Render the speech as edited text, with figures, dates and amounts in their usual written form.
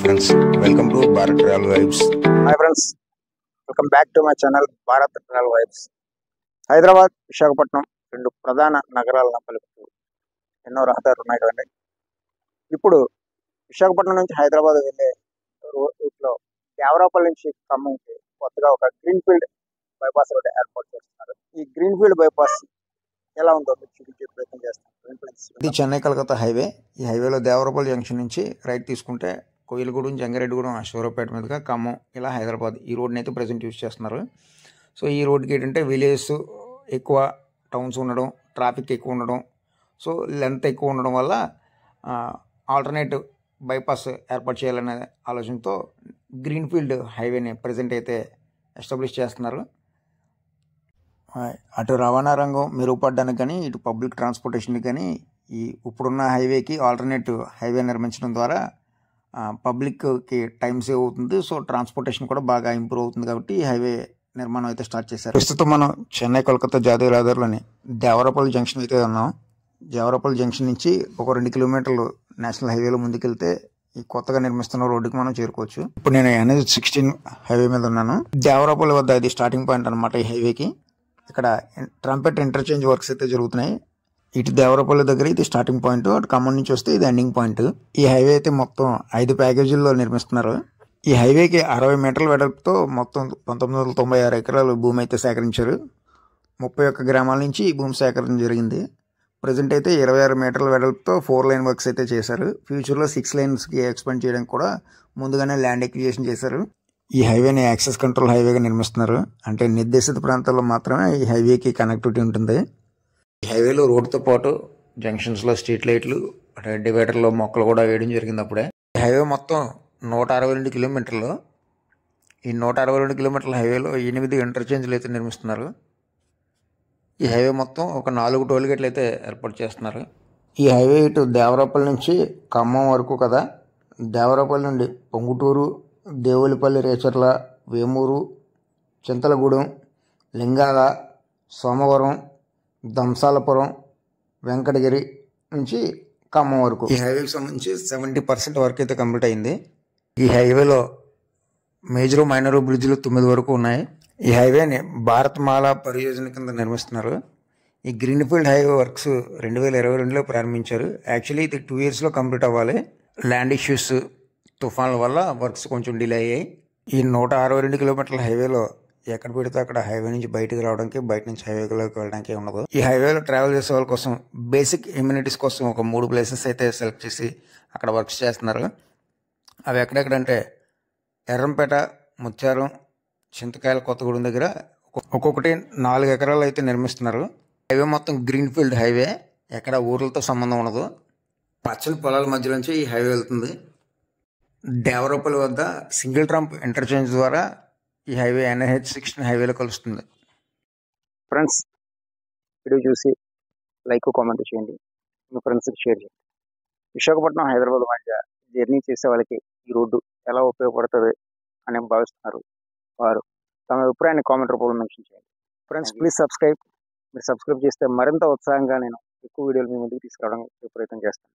friends, welcome to Bharat Travel Vibes. Hi friends, welcome back to my channel Bharat travel vibes. Hyderabad, Visakhapatnam రెండు ప్రధాన నగరాలను కలుపుతూ ఎన్నో రహదారులు ఉన్నాయి కదండి. ఇప్పుడు విశాఖపట్నం నుంచి హైదరాబాద్ వెళ్ళే రూట్లో దేవరాపల్లి నుంచి ఖమ్మంకి కొత్తగా ఒక గ్రీన్ఫీల్డ్ బైపాస్ రోడ్ ఏర్పాటు చేస్తున్నారు. ఈ గ్రీన్ఫీల్డ్ బైపాస్ ఎలా ఉందో మీకు చూపించే ప్రయత్నం చేస్తాను. ఇది చెన్నై కలకత్తా హైవే. ఈ హైవేలో దేవరపల్లి జంక్షన్ నుంచి రైట్ తీసుకుంటే కోయిలగూడెం, జంగారెడ్డిగూడెం, అశ్వరావుపేట మీదుగా ఖమ్మం, ఇలా హైదరాబాద్ ఈ రోడ్ని అయితే ప్రజెంట్ యూజ్ చేస్తున్నారు. సో ఈ రోడ్కి ఏంటంటే విలేజెస్ ఎక్కువ, టౌన్స్ ఉండడం, ట్రాఫిక్ ఎక్కువ ఉండడం, సో లెంత్ ఎక్కువ ఉండడం వల్ల ఆల్టర్నేటివ్ బైపాస్ ఏర్పాటు చేయాలనే ఆలోచనతో గ్రీన్ఫీల్డ్ హైవేని ప్రజెంట్ అయితే ఎస్టాబ్లిష్ చేస్తున్నారు. అటు రవాణా రంగం మెరుగుపడడానికి కానీ, ఇటు పబ్లిక్ ట్రాన్స్పోర్టేషన్కి కానీ ఈ ఇప్పుడున్న హైవేకి ఆల్టర్నేటివ్ హైవే నిర్మించడం ద్వారా పబ్లిక్కి టైం సేవ్ అవుతుంది. సో ట్రాన్స్పోర్టేషన్ కూడా బాగా ఇంప్రూవ్ అవుతుంది. కాబట్టి ఈ హైవే నిర్మాణం అయితే స్టార్ట్ చేశారు. ప్రస్తుతం మనం చెన్నై కోల్కతా జాతీయ రహదారిలోని దేవరపల్లి జంక్షన్ అయితే ఉన్నాం. దేవరపల్లి జంక్షన్ నుంచి ఒక 2 కిలోమీటర్లు నేషనల్ హైవేలో ముందుకెళ్తే ఈ కొత్తగా నిర్మిస్తున్న రోడ్డుకి మనం చేరుకోవచ్చు. ఇప్పుడు నేను NH-16 హైవే మీద ఉన్నాను. దేవరపల్లి వద్ద ఇది స్టార్టింగ్ పాయింట్ అనమాట. ఈ హైవేకి ఇక్కడ ట్రంపెట్ ఇంటర్చేంజ్ వర్క్స్ అయితే జరుగుతున్నాయి. ఇటు దేవరపల్లి దగ్గర ఇది స్టార్టింగ్ పాయింట్, అటు ఖమ్మం నుంచి వస్తే ఇది ఎండింగ్ పాయింట్. ఈ హైవే అయితే మొత్తం 5 ప్యాకేజీల్లో నిర్మిస్తున్నారు. ఈ హైవేకి 60 మీటర్ల వెడల్పుతో మొత్తం 1996 ఎకరాలు భూమి అయితే సేకరించారు. 31 గ్రామాల నుంచి ఈ భూమి సేకరణ జరిగింది. ప్రజెంట్ అయితే 26 మీటర్ల వెడల్పుతో 4 లైన్ వర్క్స్ అయితే చేశారు. ఫ్యూచర్లో 6 లైన్స్కి ఎక్స్పెండ్ చేయడానికి కూడా ముందుగానే ల్యాండ్ ఎక్విజిషన్ చేశారు. ఈ హైవేని యాక్సెస్ కంట్రోల్ హైవేగా నిర్మిస్తున్నారు. అంటే నిర్దేశిత ప్రాంతాల్లో మాత్రమే ఈ హైవేకి కనెక్టివిటీ ఉంటుంది. ఈ హైవేలో రోడ్డుతో పాటు జంక్షన్స్లో స్ట్రీట్ లైట్లు, డివైడర్లో మొక్కలు కూడా వేయడం జరిగింది అప్పుడే. ఈ హైవే మొత్తం 162 కిలోమీటర్లు. ఈ 162 కిలోమీటర్ల హైవేలో 8 ఇంటర్చేంజ్లు అయితే నిర్మిస్తున్నారు. ఈ హైవే మొత్తం ఒక 4 టోల్ గేట్లు అయితే ఏర్పాటు చేస్తున్నారు. ఈ హైవే ఇటు దేవరపల్లి నుంచి ఖమ్మం వరకు కదా. దేవరపల్లి నుండి పొంగుటూరు, దేవులపల్లి, రేచర్ల, వేమూరు, చింతలగూడెం, లింగాల, సోమవరం, దంసాలపురం, వెంకటగిరి నుంచి ఖమ్మం వరకు ఈ హైవేకి సంబంధించి 70% వరకు అయితే కంప్లీట్ అయింది. ఈ హైవేలో మేజరు, మైనరు బ్రిడ్జ్లు 9 వరకు ఉన్నాయి. ఈ హైవేని భారత్మాల పరియోజన కింద నిర్మిస్తున్నారు. ఈ గ్రీన్ఫీల్డ్ హైవే వర్క్స్ 2022లో ప్రారంభించారు. యాక్చువల్లీ ఇది 2 ఇయర్స్లో కంప్లీట్ అవ్వాలి. ల్యాండ్ ఇష్యూస్, తుఫాన్ల వల్ల వర్క్స్ కొంచెం డిలే అయ్యాయి. ఈ 162 కిలోమీటర్ల హైవేలో ఎక్కడ పెడితే అక్కడ హైవే నుంచి బయటకు రావడానికి, బయట నుంచి హైవేలోకి వెళ్ళడానికి ఉండదు. ఈ హైవేలో ట్రావెల్ చేసే వాళ్ళ కోసం బేసిక్ ఇమ్యూనిటీస్ కోసం ఒక 3 ప్లేసెస్ అయితే సెలెక్ట్ చేసి అక్కడ వర్క్స్ చేస్తున్నారు. అవి ఎక్కడెక్కడంటే ఎర్రంపేట, ముత్యారం, చింతకాయల, కొత్తగూడెం దగ్గర ఒక్కొక్కటి 4 ఎకరాలు అయితే నిర్మిస్తున్నారు. హైవే మొత్తం గ్రీన్ఫీల్డ్ హైవే, ఎక్కడ ఊర్లతో సంబంధం ఉండదు. పచ్చని పొలాల మధ్య నుంచి ఈ హైవే వెళ్తుంది. దేవరపల్లి వద్ద సింగిల్ ట్రంప్ ఇంటర్చేంజ్ ద్వారా ఈ హైవే NH-16 హైవేలో కలుస్తుంది. ఫ్రెండ్స్, వీడియో చూసి లైక్, కామెంట్ చేయండి, మీ ఫ్రెండ్స్కి షేర్ చేయండి. విశాఖపట్నం, హైదరాబాద్ మధ్య జర్నీ చేసే వాళ్ళకి ఈ రోడ్డు ఎలా ఉపయోగపడుతుంది అని భావిస్తున్నారు వారు తమ అభిప్రాయాన్ని కామెంట్ రూపంలో మెన్షన్ చేయండి. Friends, please subscribe. మీరు సబ్స్క్రైబ్ చేస్తే మరింత ఉత్సాహంగా నేను ఎక్కువ వీడియోలు మీ ముందుకు తీసుకురావడానికి ప్రయత్నం చేస్తాను.